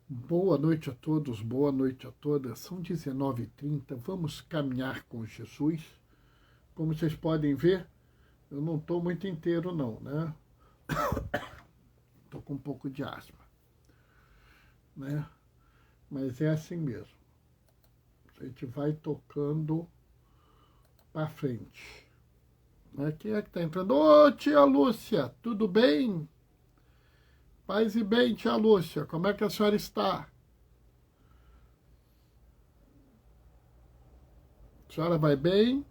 Boa noite a todos, boa noite a todas. São 19h30, vamos caminhar com Jesus. Como vocês podem ver, eu não estou muito inteiro não, né? Estou com um pouco de asma, né? Mas é assim mesmo. A gente vai tocando para frente. Né? Quem é que está entrando? Ô, tia Lúcia, tudo bem? Paz e bem, tia Lúcia, como é que a senhora está? A senhora vai bem?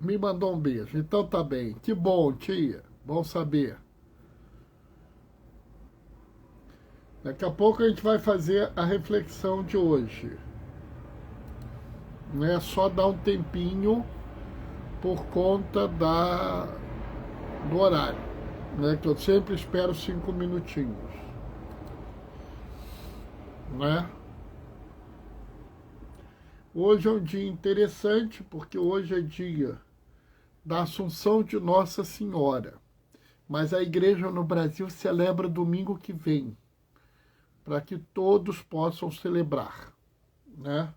Me mandou um beijo. Então tá bem. Que bom, tia. Bom saber. Daqui a pouco a gente vai fazer a reflexão de hoje. Não é só dar um tempinho por conta do horário, né? Que eu sempre espero 5 minutinhos, né? Hoje é um dia interessante porque hoje é dia da Assunção de Nossa Senhora. Mas a igreja no Brasil celebra domingo que vem, para que todos possam celebrar, né?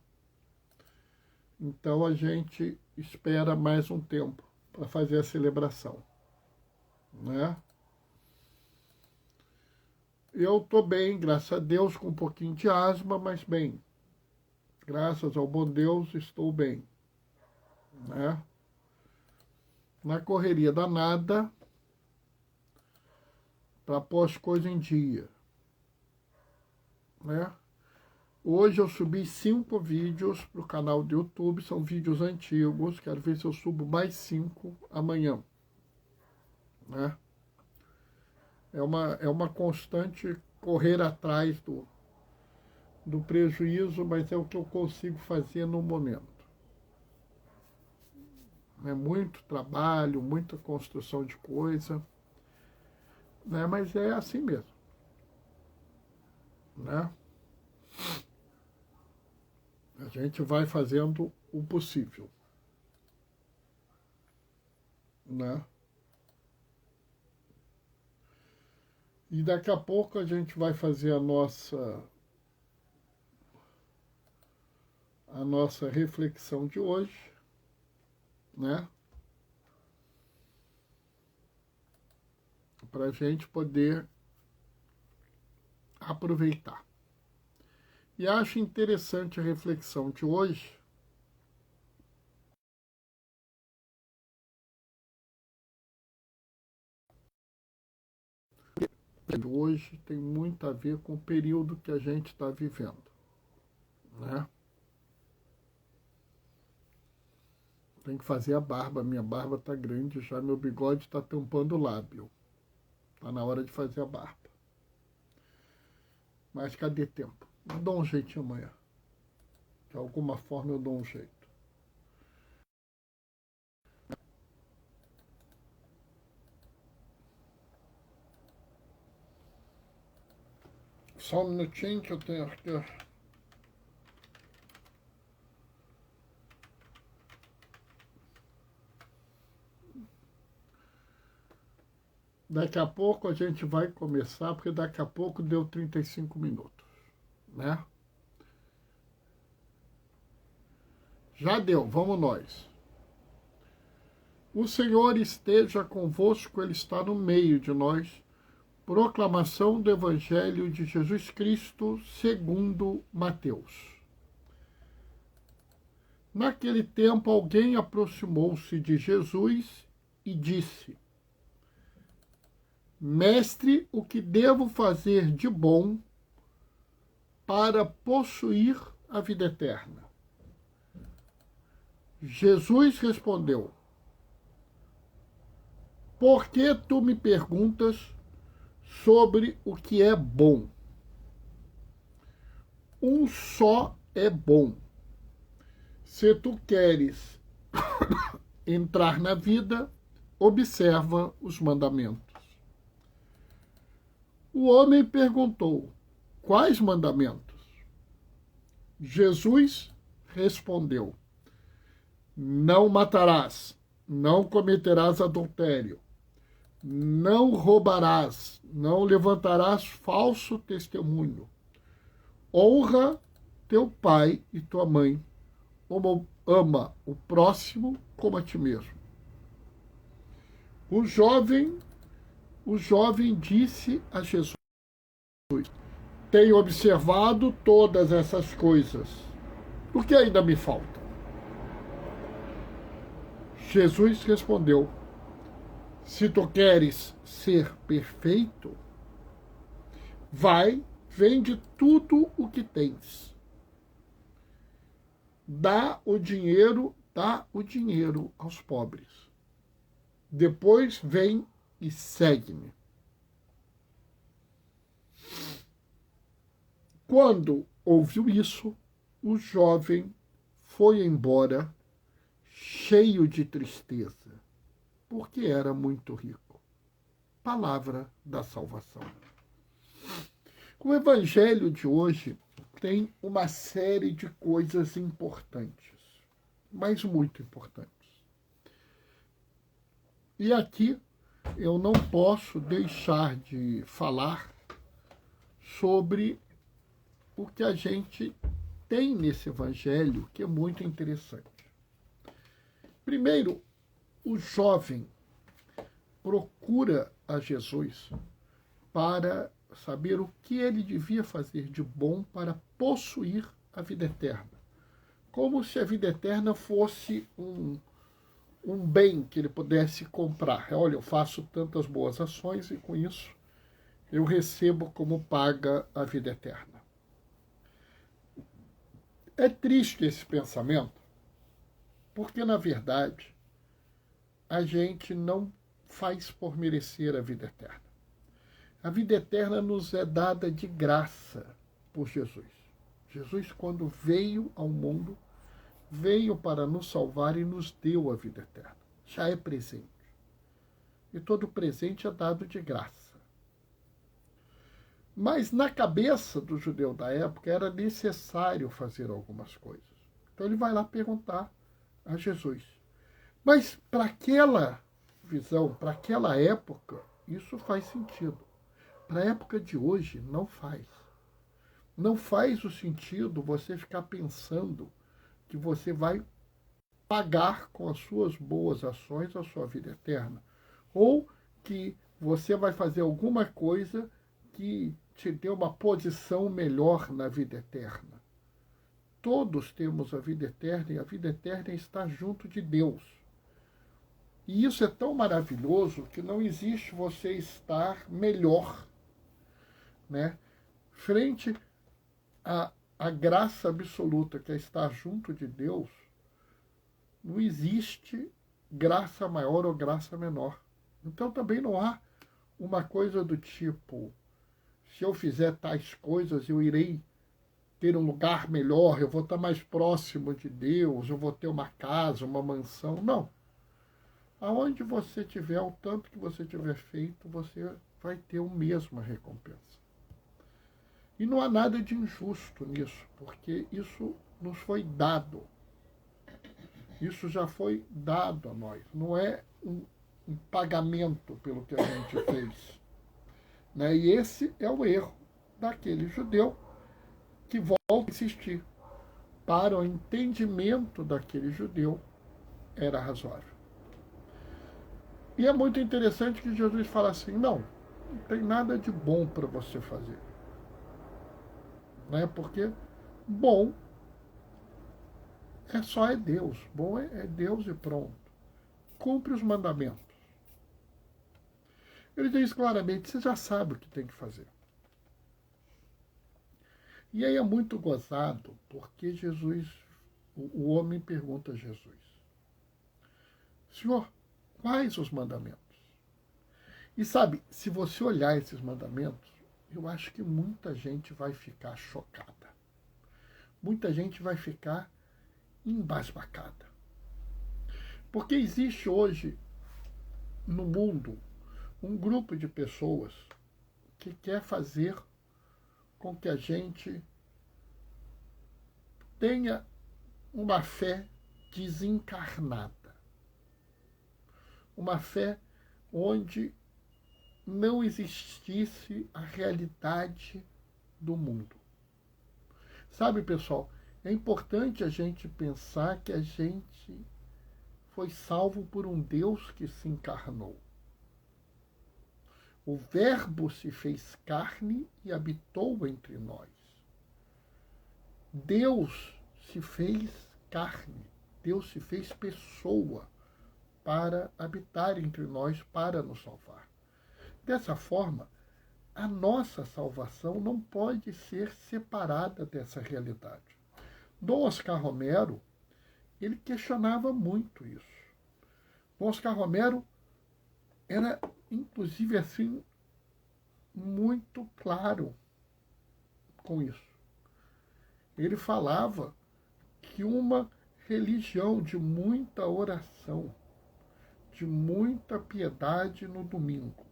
Então a gente espera mais um tempo para fazer a celebração, né? Eu estou bem, graças a Deus, com um pouquinho de asma, mas bem. Graças ao bom Deus, estou bem, né? Na correria danada, para pôr as coisas em dia, né? Hoje eu subi 5 vídeos para o canal do YouTube, são vídeos antigos, quero ver se eu subo mais 5 amanhã, né? É uma constante correr atrás do prejuízo, mas é o que eu consigo fazer no momento. É muito trabalho, muita construção de coisa, né? Mas é assim mesmo, né? A gente vai fazendo o possível, né? E daqui a pouco a gente vai fazer a nossa reflexão de hoje, né? Para a gente poder aproveitar. E acho interessante a reflexão de hoje, hoje tem muito a ver com o período que a gente está vivendo, né? Tem que fazer a barba, minha barba está grande já, meu bigode está tampando o lábio. Está na hora de fazer a barba. Mas cadê tempo? Eu dou um jeitinho amanhã. De alguma forma eu dou um jeito. Só um minutinho que eu tenho aqui. Daqui a pouco a gente vai começar, porque daqui a pouco deu 35 minutos, né? Já deu, vamos nós. O Senhor esteja convosco, Ele está no meio de nós. Proclamação do Evangelho de Jesus Cristo segundo Mateus. Naquele tempo alguém aproximou-se de Jesus e disse: Mestre, o que devo fazer de bom para possuir a vida eterna? Jesus respondeu: Por que tu me perguntas sobre o que é bom? Um só é bom. Se tu queres entrar na vida, observa os mandamentos. O homem perguntou: Quais mandamentos? Jesus respondeu: Não matarás, não cometerás adultério, não roubarás, não levantarás falso testemunho, honra teu pai e tua mãe, ama o próximo como a ti mesmo. O jovem disse a Jesus: tenho observado todas essas coisas. O que ainda me falta? Jesus respondeu: se tu queres ser perfeito, vai, vende tudo o que tens. Dá o dinheiro aos pobres. Depois vem e segue-me. Quando ouviu isso, o jovem foi embora cheio de tristeza, porque era muito rico. Palavra da salvação. O evangelho de hoje tem uma série de coisas importantes, mas muito importantes. E aqui eu não posso deixar de falar sobre o que a gente tem nesse evangelho, que é muito interessante. Primeiro, o jovem procura a Jesus para saber o que ele devia fazer de bom para possuir a vida eterna. Como se a vida eterna fosse um bem que ele pudesse comprar. Olha, eu faço tantas boas ações e com isso eu recebo como paga a vida eterna. É triste esse pensamento, porque, na verdade, a gente não faz por merecer a vida eterna. A vida eterna nos é dada de graça por Jesus. Jesus, quando veio ao mundo, veio para nos salvar e nos deu a vida eterna. Já é presente. E todo presente é dado de graça. Mas na cabeça do judeu da época era necessário fazer algumas coisas. Então ele vai lá perguntar a Jesus. Mas para aquela visão, para aquela época, isso faz sentido. Para a época de hoje, não faz. Não faz o sentido você ficar pensando que você vai pagar com as suas boas ações a sua vida eterna. Ou que você vai fazer alguma coisa que te dê uma posição melhor na vida eterna. Todos temos a vida eterna e a vida eterna está junto de Deus. E isso é tão maravilhoso que não existe você estar melhor, né? Frente à graça absoluta que é estar junto de Deus, não existe graça maior ou graça menor. Então também não há uma coisa do tipo, se eu fizer tais coisas, eu irei ter um lugar melhor, eu vou estar mais próximo de Deus, eu vou ter uma casa, uma mansão. Não. Aonde você tiver, o tanto que você tiver feito, você vai ter a mesma recompensa. E não há nada de injusto nisso, porque isso nos foi dado. Isso já foi dado a nós. Não é um pagamento pelo que a gente fez. Né? E esse é o erro daquele judeu que volta a insistir. Para o entendimento daquele judeu, era razoável. E é muito interessante que Jesus fala assim, não tem nada de bom para você fazer. Né? Porque bom é Deus. Bom é Deus e pronto. Cumpre os mandamentos. Ele diz claramente, você já sabe o que tem que fazer. E aí é muito gozado, porque Jesus, o homem pergunta a Jesus, Senhor, quais os mandamentos? E sabe, se você olhar esses mandamentos, eu acho que muita gente vai ficar chocada. Muita gente vai ficar embasbacada. Porque existe hoje, no mundo, um grupo de pessoas que quer fazer com que a gente tenha uma fé desencarnada. Uma fé onde não existisse a realidade do mundo. Sabe, pessoal, é importante a gente pensar que a gente foi salvo por um Deus que se encarnou. O Verbo se fez carne e habitou entre nós. Deus se fez carne, Deus se fez pessoa para habitar entre nós, para nos salvar. Dessa forma, a nossa salvação não pode ser separada dessa realidade. Dom Oscar Romero, ele questionava muito isso. Dom Oscar Romero era, inclusive, assim, muito claro com isso. Ele falava que uma religião de muita oração, de muita piedade no domingo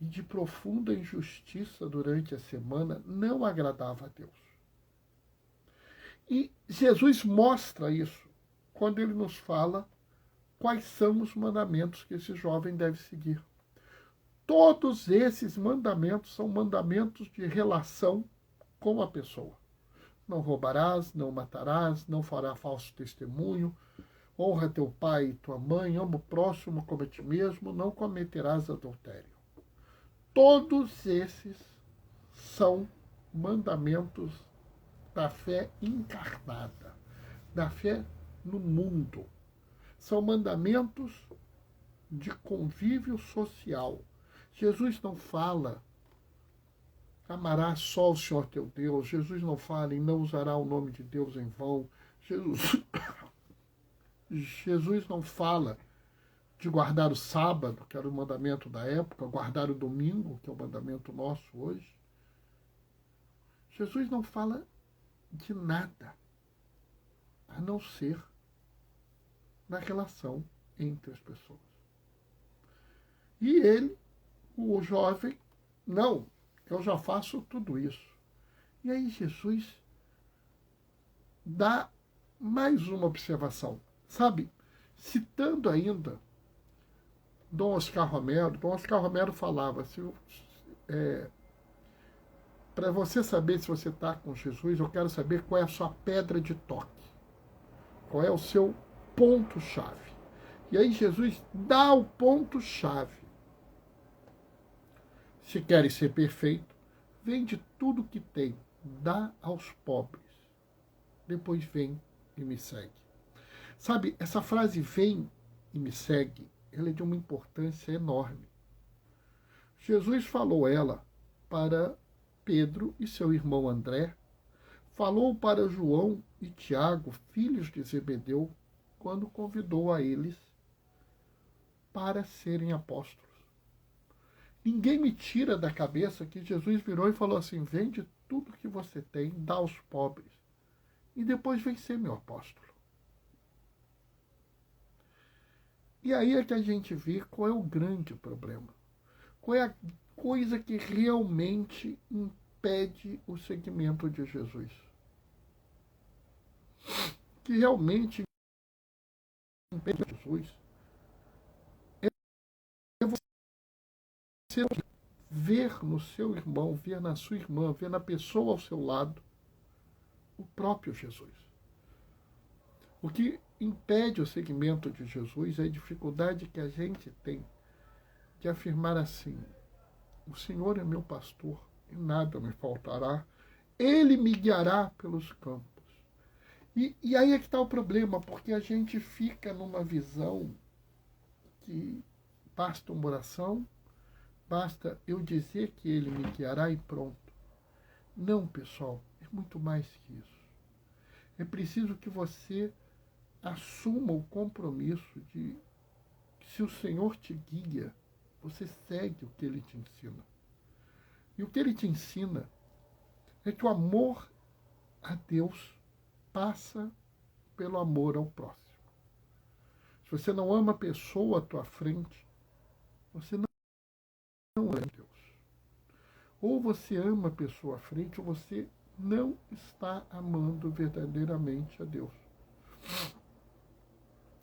e de profunda injustiça durante a semana não agradava a Deus. E Jesus mostra isso quando ele nos fala quais são os mandamentos que esse jovem deve seguir. Todos esses mandamentos são mandamentos de relação com a pessoa. Não roubarás, não matarás, não fará falso testemunho, honra teu pai e tua mãe, ama o próximo como a ti mesmo, não cometerás adultério. Todos esses são mandamentos da fé encarnada, da fé no mundo. São mandamentos de convívio social. Jesus não fala amarás só o Senhor teu Deus. Jesus não fala em não usará o nome de Deus em vão. Jesus não fala de guardar o sábado, que era o mandamento da época, guardar o domingo, que é o mandamento nosso hoje. Jesus não fala de nada, a não ser na relação entre as pessoas. E ele, o jovem, não, eu já faço tudo isso. E aí Jesus dá mais uma observação. Sabe, citando ainda Dom Oscar Romero falava, para você saber se você está com Jesus, eu quero saber qual é a sua pedra de toque. Qual é o seu ponto-chave. E aí Jesus dá o ponto-chave. Se queres ser perfeito, vende tudo que tem, dá aos pobres. Depois vem e me segue. Sabe, essa frase vem e me segue, ela é de uma importância enorme. Jesus falou ela para Pedro e seu irmão André, falou para João e Tiago, filhos de Zebedeu, quando convidou a eles para serem apóstolos. Ninguém me tira da cabeça que Jesus virou e falou assim, vende tudo que você tem, dá aos pobres, e depois vem ser meu apóstolo. E aí é que a gente vê qual é o grande problema. Qual é a coisa que realmente impede o seguimento de Jesus. Que realmente impede Jesus é você ver no seu irmão, ver na sua irmã, ver na pessoa ao seu lado o próprio Jesus. O que impede o seguimento de Jesus é a dificuldade que a gente tem de afirmar assim, o Senhor é meu pastor e nada me faltará, Ele me guiará pelos campos. E aí é que está o problema, porque a gente fica numa visão que basta uma oração, basta eu dizer que Ele me guiará e pronto. Não, pessoal, é muito mais que isso. É preciso que você assuma o compromisso de que se o Senhor te guia, você segue o que Ele te ensina. E o que Ele te ensina é que o amor a Deus passa pelo amor ao próximo. Se você não ama a pessoa à tua frente, você não ama Deus. Ou você ama a pessoa à frente, ou você não está amando verdadeiramente a Deus.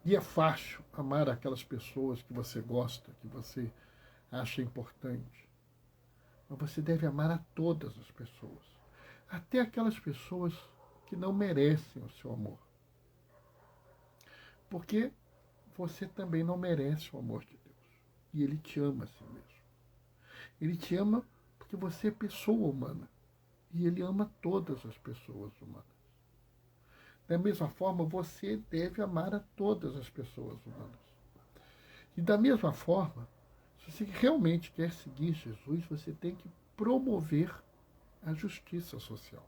E é fácil amar aquelas pessoas que você gosta, que você acha importante. Mas você deve amar a todas as pessoas, até aquelas pessoas que não merecem o seu amor. Porque você também não merece o amor de Deus. E Ele te ama assim mesmo. Ele te ama porque você é pessoa humana. E Ele ama todas as pessoas humanas. Da mesma forma, você deve amar a todas as pessoas humanas. E da mesma forma, se você realmente quer seguir Jesus, você tem que promover a justiça social.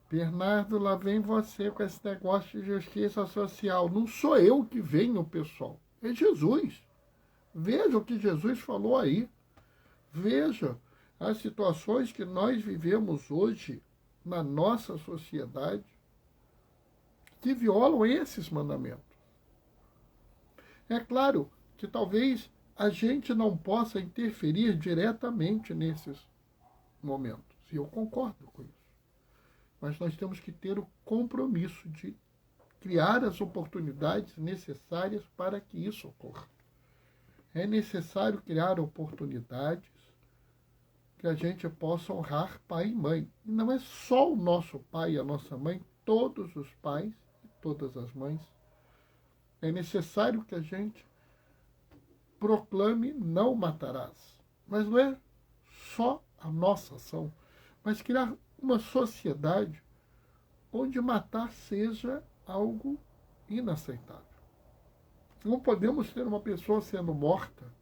Bernardo, lá vem você com esse negócio de justiça social. Não sou eu que venho, pessoal. É Jesus. Veja o que Jesus falou aí. Veja as situações que nós vivemos hoje na nossa sociedade que violam esses mandamentos. É claro que talvez a gente não possa interferir diretamente nesses momentos. E eu concordo com isso. Mas nós temos que ter o compromisso de criar as oportunidades necessárias para que isso ocorra. É necessário criar oportunidades que a gente possa honrar pai e mãe. E não é só o nosso pai e a nossa mãe, todos os pais e todas as mães. É necessário que a gente proclame não matarás. Mas não é só a nossa ação, mas criar uma sociedade onde matar seja algo inaceitável. Não podemos ter uma pessoa sendo morta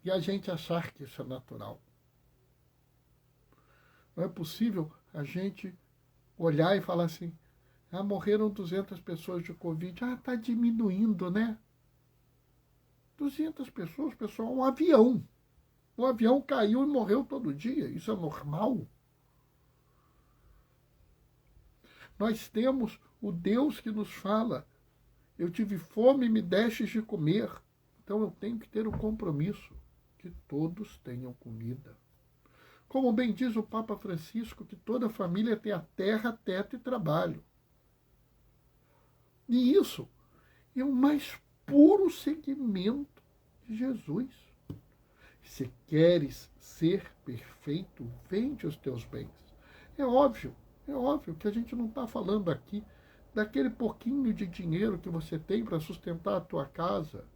e a gente achar que isso é natural. Não é possível a gente olhar e falar assim, morreram 200 pessoas de Covid, está diminuindo, né? 200 pessoas, pessoal, um avião. Um avião caiu e morreu todo dia. Isso é normal? Nós temos o Deus que nos fala, eu tive fome e me destes de comer. Então eu tenho que ter o compromisso que todos tenham comida. Como bem diz o Papa Francisco, que toda família tenha terra, teto e trabalho. E isso é o mais puro seguimento de Jesus. Se queres ser perfeito, vende os teus bens. É óbvio que a gente não está falando aqui daquele pouquinho de dinheiro que você tem para sustentar a tua casa,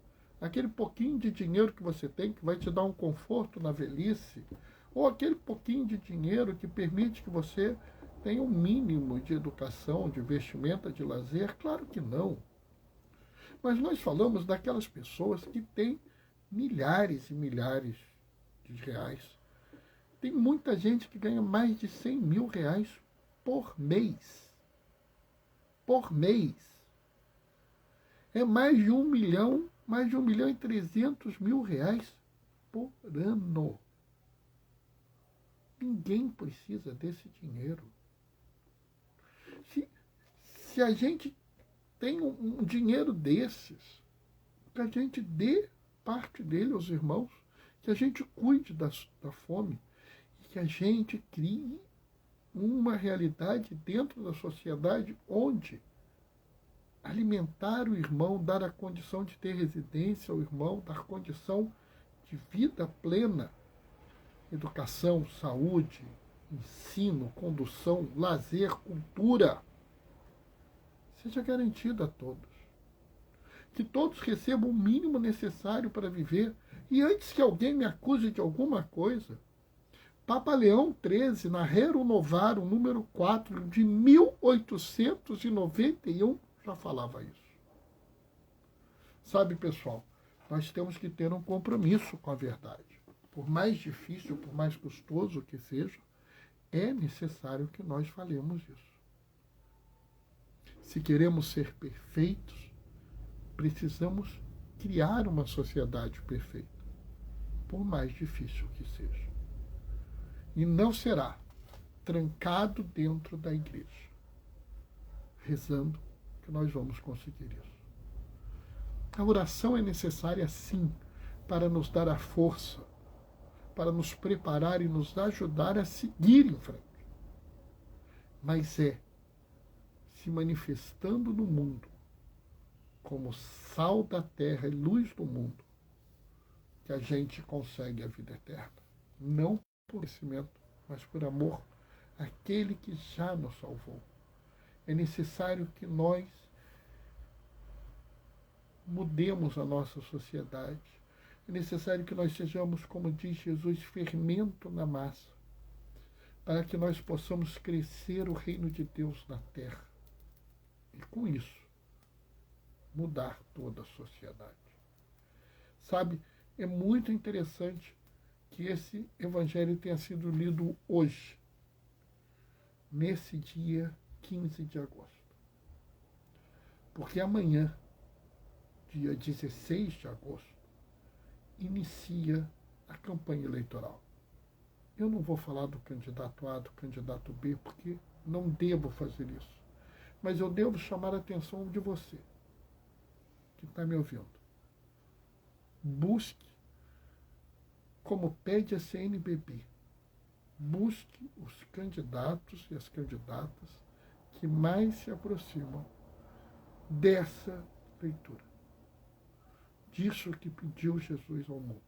aquele pouquinho de dinheiro que você tem que vai te dar um conforto na velhice, ou aquele pouquinho de dinheiro que permite que você tenha um mínimo de educação, de vestimenta, de lazer. Claro que não. Mas nós falamos daquelas pessoas que têm milhares e milhares de reais. Tem muita gente que ganha mais de 100 mil reais por mês. Por mês. É mais de 1 milhão, mais de 1 milhão e 300 mil reais por ano. Ninguém precisa desse dinheiro. Se a gente tem um dinheiro desses, que a gente dê parte dele aos irmãos, que a gente cuide da fome, e que a gente crie uma realidade dentro da sociedade onde alimentar o irmão, dar a condição de ter residência ao irmão, dar condição de vida plena, educação, saúde, ensino, condução, lazer, cultura, seja garantida a todos. Que todos recebam o mínimo necessário para viver. E antes que alguém me acuse de alguma coisa, Papa Leão XIII, na Rerum Novarum, número 4, de 1891, já falava isso. Sabe, pessoal, nós temos que ter um compromisso com a verdade. Por mais difícil, por mais custoso que seja, é necessário que nós falemos isso. Se queremos ser perfeitos, precisamos criar uma sociedade perfeita, por mais difícil que seja. E não será trancado dentro da igreja, rezando, que nós vamos conseguir isso. A oração é necessária, sim, para nos dar a força, para nos preparar e nos ajudar a seguir em frente. Mas é se manifestando no mundo como sal da terra e luz do mundo, que a gente consegue a vida eterna. Não por conhecimento, mas por amor àquele que já nos salvou. É necessário que nós mudemos a nossa sociedade. É necessário que nós sejamos, como diz Jesus, fermento na massa, para que nós possamos crescer o reino de Deus na terra. E com isso, mudar toda a sociedade. Sabe, é muito interessante que esse evangelho tenha sido lido hoje, nesse dia 15 de agosto. Porque amanhã, dia 16 de agosto, inicia a campanha eleitoral. Eu não vou falar do candidato A, do candidato B, porque não devo fazer isso. Mas eu devo chamar a atenção de você, que está me ouvindo. Busque, como pede a CNBB, busque os candidatos e as candidatas que mais se aproximam dessa leitura, disso que pediu Jesus ao mundo.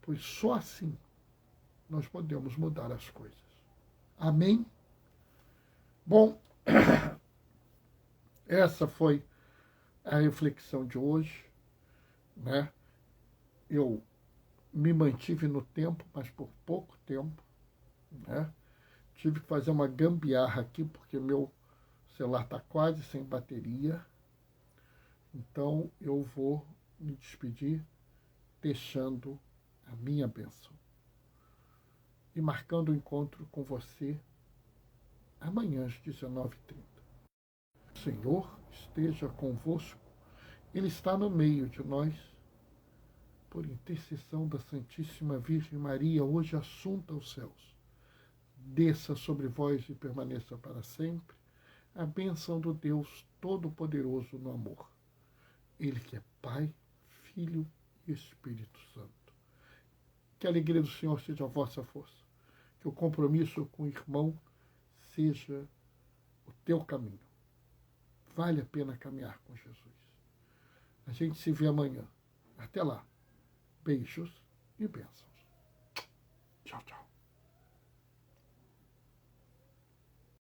Pois só assim nós podemos mudar as coisas. Amém? Bom, essa foi a reflexão de hoje, né? Eu me mantive no tempo, mas por pouco tempo, né? Tive que fazer uma gambiarra aqui, porque meu celular está quase sem bateria. Então, eu vou me despedir deixando a minha bênção e marcando o encontro com você amanhã às 19h30. O Senhor esteja convosco, Ele está no meio de nós, por intercessão da Santíssima Virgem Maria, hoje assunta aos céus. Desça sobre vós e permaneça para sempre a bênção do Deus Todo-Poderoso no amor. Ele que é Pai, Filho e Espírito Santo. Que a alegria do Senhor seja a vossa força. Que o compromisso com o irmão seja o teu caminho. Vale a pena caminhar com Jesus. A gente se vê amanhã. Até lá. Beijos e bênçãos.